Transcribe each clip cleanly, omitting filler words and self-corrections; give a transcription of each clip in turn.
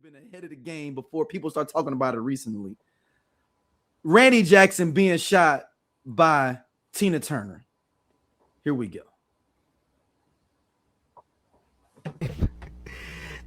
been ahead of the game before people start talking about it recently. Randy Jackson being shot by Tina Turner. Here we go.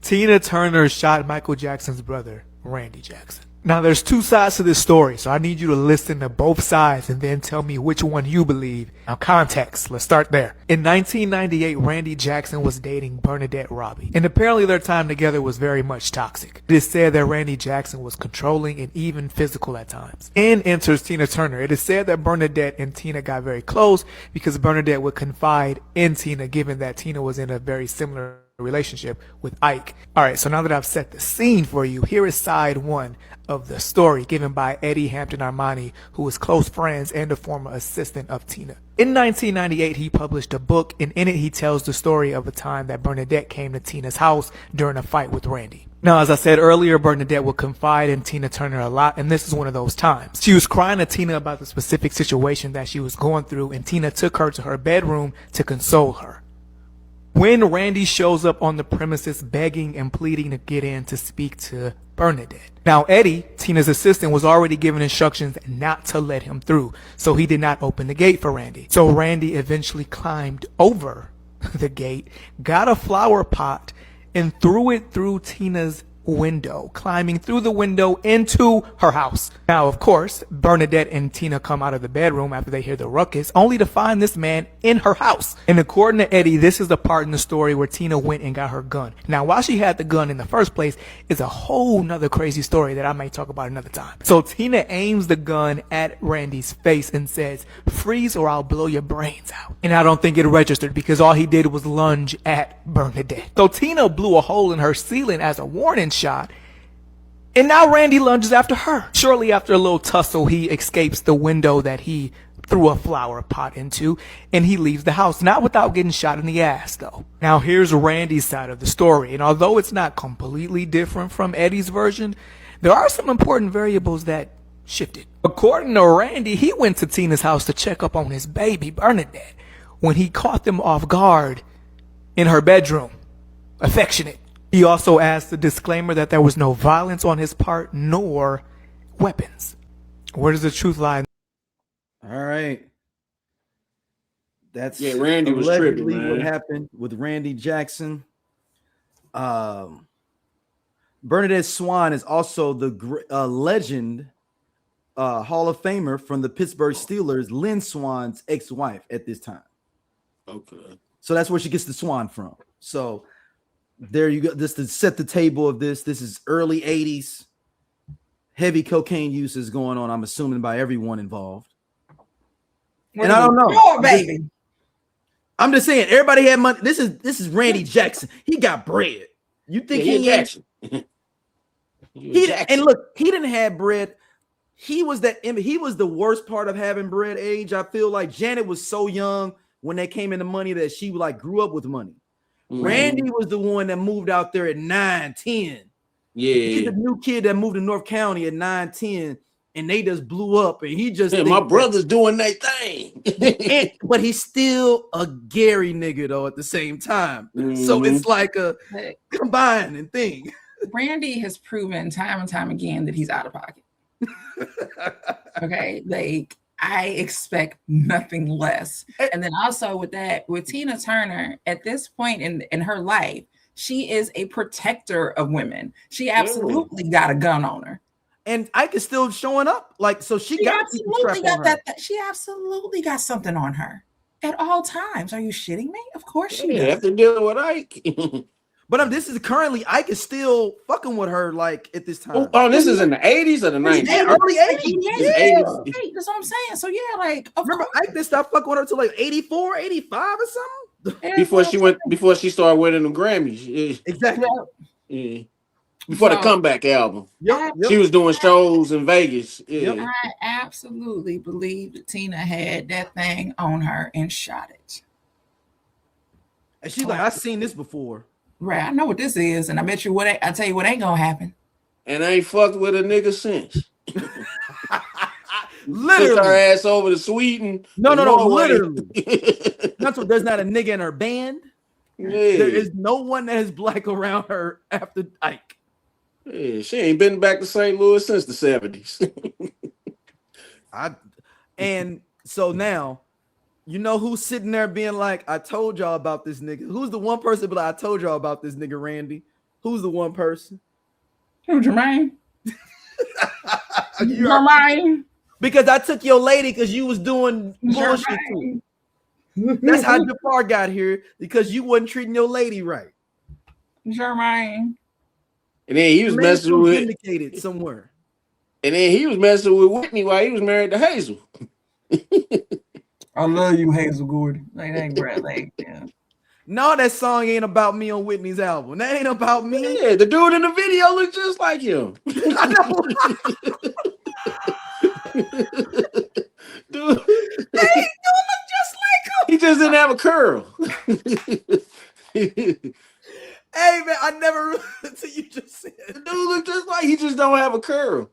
Tina Turner shot Michael Jackson's brother, Randy Jackson. Now, there's two sides to this story, so I need you to listen to both sides and then tell me which one you believe. Now, context. Let's start there. In 1998, Randy Jackson was dating Bernadette Robi, and apparently their time together was very much toxic. It is said that Randy Jackson was controlling and even physical at times. In enters Tina Turner. It is said that Bernadette and Tina got very close because Bernadette would confide in Tina, given that Tina was in a very similar relationship with Ike. Alright, so now that I've set the scene for you, here is side one of the story given by Eddie Hampton Armani, who was close friends and a former assistant of Tina. In 1998, he published a book, and in it he tells the story of a time that Bernadette came to Tina's house during a fight with Randy. Now, as I said earlier, Bernadette would confide in Tina Turner a lot, and this is one of those times. She was crying to Tina about the specific situation that she was going through, and Tina took her to her bedroom to console her. When Randy shows up on the premises begging and pleading to get in to speak to Bernadette. Now, Eddie, Tina's assistant, was already given instructions not to let him through, so he did not open the gate for Randy. So Randy eventually climbed over the gate, got a flower pot, and threw it through Tina's window, climbing through the window into her house. Now, of course, Bernadette and Tina come out of the bedroom after they hear the ruckus, only to find this man in her house. And according to Eddie, this is the part in the story where Tina went and got her gun. Now, why she had the gun in the first place is a whole nother crazy story that I may talk about another time. So Tina aims the gun at Randy's face and says, "Freeze or I'll blow your brains out." And I don't think it registered because all he did was lunge at Bernadette. So Tina blew a hole in her ceiling as a warning shot, and now Randy lunges after her. Shortly after a little tussle, he escapes the window that he threw a flower pot into, and he leaves the house, not without getting shot in the ass though. Now here's Randy's side of the story, and although it's not completely different from Eddie's version, there are some important variables that shifted. According to Randy, he went to Tina's house to check up on his baby Bernadette when he caught them off guard in her bedroom, affectionate. He also asked the disclaimer that there was no violence on his part nor weapons. Where does the truth lie? All right. That's Randy was allegedly tripping, man. What happened with Randy Jackson. Bernadette Swan is also the legend Hall of Famer from the Pittsburgh Steelers, Lynn Swan's ex-wife at this time. Okay. So that's where she gets the Swan from. So there you go. Just to set the table of this. This is early 80s. Heavy cocaine use is going on, I'm assuming, by everyone involved. And I don't know. Oh, baby. I'm just saying, everybody had money. This is Randy Jackson. He got bread. You think he Jackson? And look, he didn't have bread. He was the worst part of having bread age. I feel like Janet was so young when they came into money that she like grew up with money. Randy was the one that moved out there at 9, 10. Yeah. He's the new kid that moved to North County at 9, 10, and they just blew up. And he just my brother's doing that thing. but he's still a Gary nigga though at the same time. So it's like a combining thing. Randy has proven time and time again that he's out of pocket. Okay, like I expect nothing less. And then also with Tina Turner, at this point in her life, she is a protector of women. She absolutely got a gun on her. And Ike is still showing up. Like, so she absolutely got that. She absolutely got something on her at all times. Are you shitting me? Of course she does. After dealing with Ike. But this is currently Ike is still fucking with her like at this time. Oh, this is in the 80s or the 90s? Early 80s. Yeah. That's what I'm saying. So yeah, like remember Ike didn't stop fucking with her till like 84, 85 or something. Before she started winning them Grammys. Yeah. Exactly. Yeah. Before the comeback album. Yep. She was doing shows in Vegas. Yeah. I absolutely believe that Tina had that thing on her and shot it. And she's like, I've seen this before. Right, I know what this is, and I bet you I tell you what ain't gonna happen. And I ain't fucked with a nigga since. Literally, took her ass over to Sweden. No, literally. That's what. There's not a nigga in her band. Yeah. There is no one that is black around her after Ike. Yeah, she ain't been back to St. Louis since the 70s. And so now, you know who's sitting there being like, I told y'all about this nigga. Who's the one person but I told y'all about this nigga, Randy? Who's the one person? Who, Jermaine? Jermaine? Because I took your lady because you was doing bullshit too. That's how Jafar got here, because you wasn't treating your lady right. Jermaine. And then he was messing with vindicated somewhere. And then he was messing with Whitney while he was married to Hazel. I love you, Hazel Gordon. Like that ain't Brad Lake. Yeah. No, that song ain't about me on Whitney's album. That ain't about me. Yeah, the dude in the video looked just like him. I know. Dude, They do look just like him. he just didn't have a curl. Hey man, I never until you just said The dude looked just like, he just don't have a curl.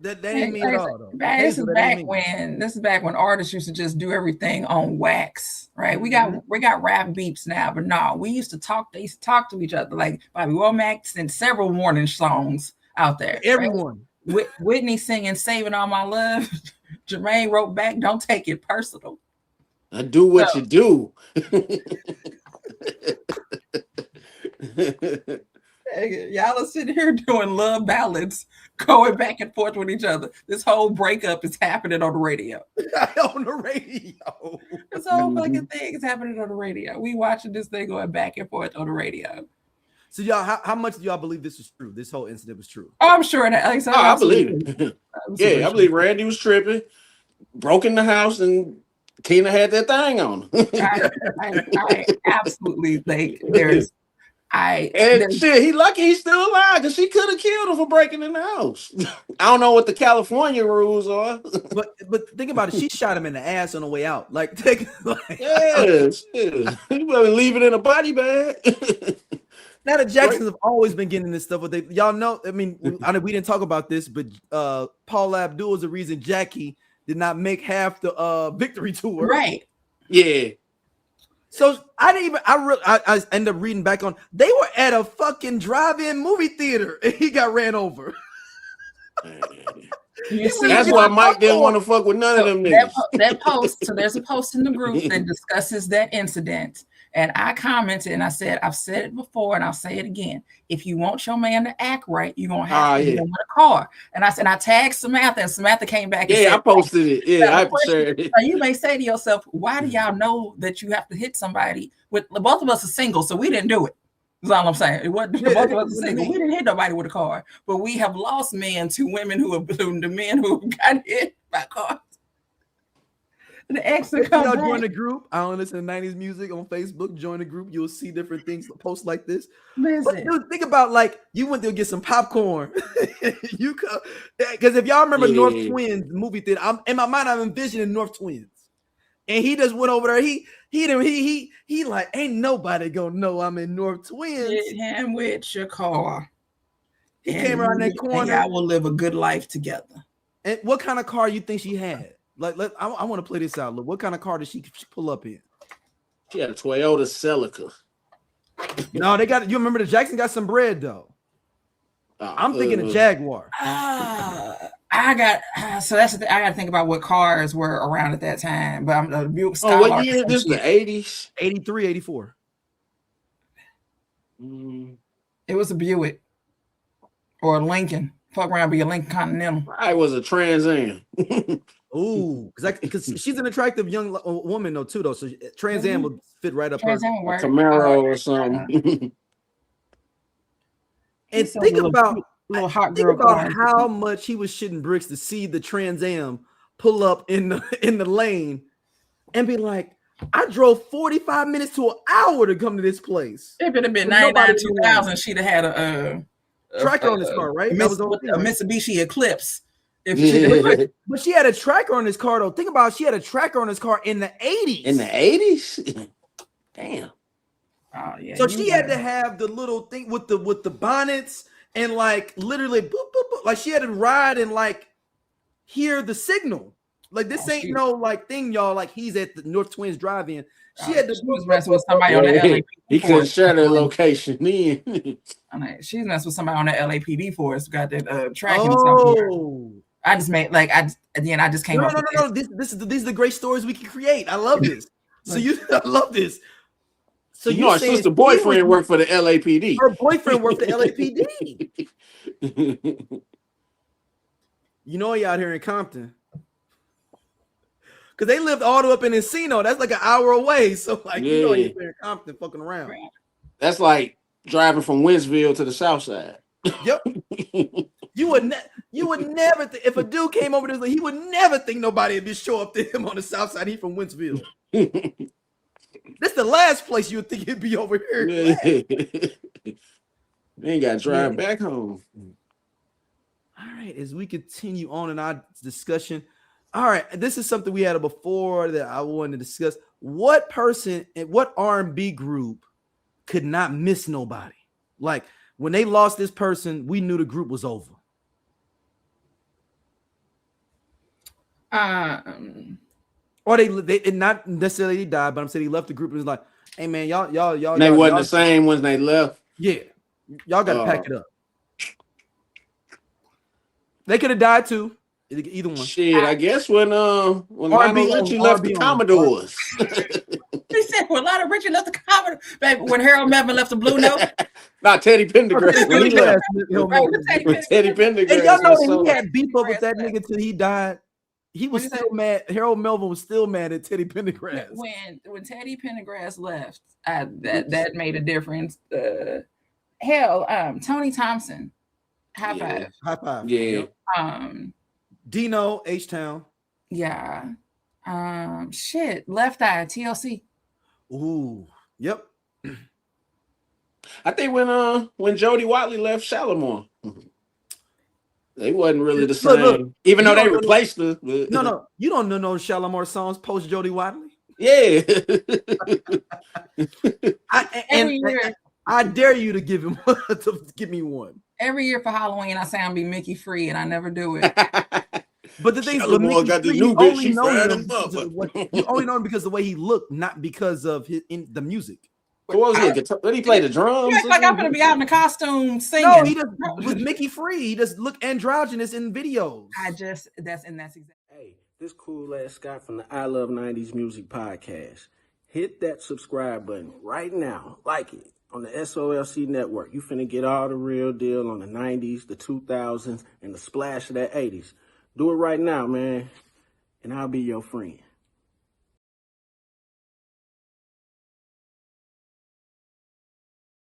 that ain't me at all though. This is back when artists used to just do everything on wax, right? We got rap beeps now, but no, we used to talk. They used to talk to each other. Like Bobby Womack and several warning songs out there. Everyone. Right? Whitney singing "Saving All My Love." Jermaine wrote back, "Don't take it personal. I do what you do." Y'all are sitting here doing love ballads, going back and forth with each other. This whole breakup is happening on the radio. On the radio. This whole fucking thing is happening on the radio. We watching this thing going back and forth on the radio. So y'all, how much do y'all believe this is true? This whole incident was true? Oh, I'm sure that. Like, I believe it. Yeah, I believe Randy was tripping, broke in the house, and Tina had that thing on. I absolutely think shit, he lucky he's still alive, because she could have killed him for breaking in the house. I don't know what the California rules are. But think about it. She shot him in the ass on the way out. Like, yes, he better leave it in a body bag. Now the Jacksons have always been getting this stuff. But y'all know, I mean, we didn't talk about this, but Paula Abdul is the reason Jackie did not make half the victory tour. Right. Yeah. So I ended up reading back on. They were at a fucking drive-in movie theater and he got ran over. That's why Mike didn't want to fuck with none of them niggas. That post. So there's a post in the group that discusses that incident. And I commented and I said, I've said it before and I'll say it again. If you want your man to act right, you're going to have to get him in a car. And I said, I tagged Samantha and Samantha came back and said, I posted it. Yeah, I shared it. So you may say to yourself, why do y'all know that you have to hit somebody? With both of us are single, so we didn't do it. That's all I'm saying. It wasn't both of us are single. We didn't hit nobody with a car, but we have lost men to women the men who got hit by cars. The ex y'all join the group. I don't listen to 90s music on Facebook. Join the group. You'll see different things, posts like this. But dude, think about like you went to get some popcorn. You because if y'all remember North Twins movie theater, in my mind I'm envisioning North Twins, and he just went over there. He like ain't nobody gonna know I'm in North Twins. Hit him with your car. He came around that corner. I will live a good life together. And what kind of car you think she had? Like, I want to play this out. Look, what kind of car did she pull up in? She had a Toyota Celica. No, they got. You remember the Jackson got some bread though. I'm thinking a Jaguar. I got so that's the thing. I got to think about what cars were around at that time. But I'm a Buick Skylark. What year? This is the 80s, 83, 84. It was a Buick or a Lincoln. Fuck around, be a Lincoln Continental. I was a Trans Am. Ooh, because she's an attractive young woman though too though, so Trans Am would fit right up her. Camaro or something. And think about how much he was shitting bricks to see the Trans Am pull up in the lane and be like, I drove 45 minutes to an hour to come to this place. If it had been 99 2000, she'd have had a tracker on this car, right? That was a Mitsubishi Eclipse. But she had a tracker on this car though. Think about it, she had a tracker on this car in the 80s. In the 80s? Damn. Oh yeah. So she had to have the little thing with the bonnets and like literally boop, boop, boop. Like she had to ride and like hear the signal. Like this ain't no like thing, y'all. Like he's at the North Twins Drive-In. She had to she was messing with somebody on the LAPD. He couldn't share their location. She's messing with somebody on the LAPD force. Got that tracking something. I just made I just came up. No. These are the great stories we can create. I love this. I love this. So you know, our sister boyfriend worked for the LAPD. Her boyfriend worked for the LAPD. You know, he out here in Compton. Because they lived all the way up in Encino. That's like an hour away. So, like, you know, he's in Compton fucking around. That's like driving from Wentzville to the south side. Yep. You would never think, if a dude came over this, he would never think nobody would be show up to him on the south side. He from Wentzville. This the last place you would think he'd be over here. They ain't got to drive back home. All right, as we continue on in our discussion. All right, this is something we had before that I wanted to discuss. What person and what R&B group could not miss nobody? Like when they lost this person, we knew the group was over. Or they not necessarily died, but I'm saying he left the group and was like, "Hey man, y'all." They wasn't the same when they left. Yeah, y'all got to pack it up. They could have died too. Either one. Shit, I guess when Lionel Richie left the Commodores. He said when Lionel Richie left the Commodores. Baby, when Harold Melvin left the Blue Note. Not Teddy Pendergrass. When he left. Teddy Pendergrass. And y'all know that he had beef up with that nigga till he died. He was still mad. Harold Melvin was still mad at Teddy Pendergrass. When Teddy Pendergrass left, that made a difference. Tony Thompson. High five. High five. Yeah. Dino, H-Town. Yeah. Left Eye, TLC. Ooh. Yep. I think when Jody Watley left Shalimar, they wasn't really the same. Look, even though they replaced her. No. You don't know Shalimar songs post Jody Watley? Yeah. I dare you to give him to give me one. Every year for Halloween, I say I'm be Mickey Free, and I never do it. But the thing is, you only know him because of the way he looked, not because of the music. What was he? Did he play the drums? Like I'm gonna be out in a costume singing. No, he just with Mickey Free. He just look androgynous in videos. That's exactly. Hey, this cool ass Scott from the I Love 90s Music Podcast. Hit that subscribe button right now. Like it. On the SOLC network, you finna get all the real deal on the 90s, the 2000s, and the splash of that 80s. Do it right now, man, and I'll be your friend.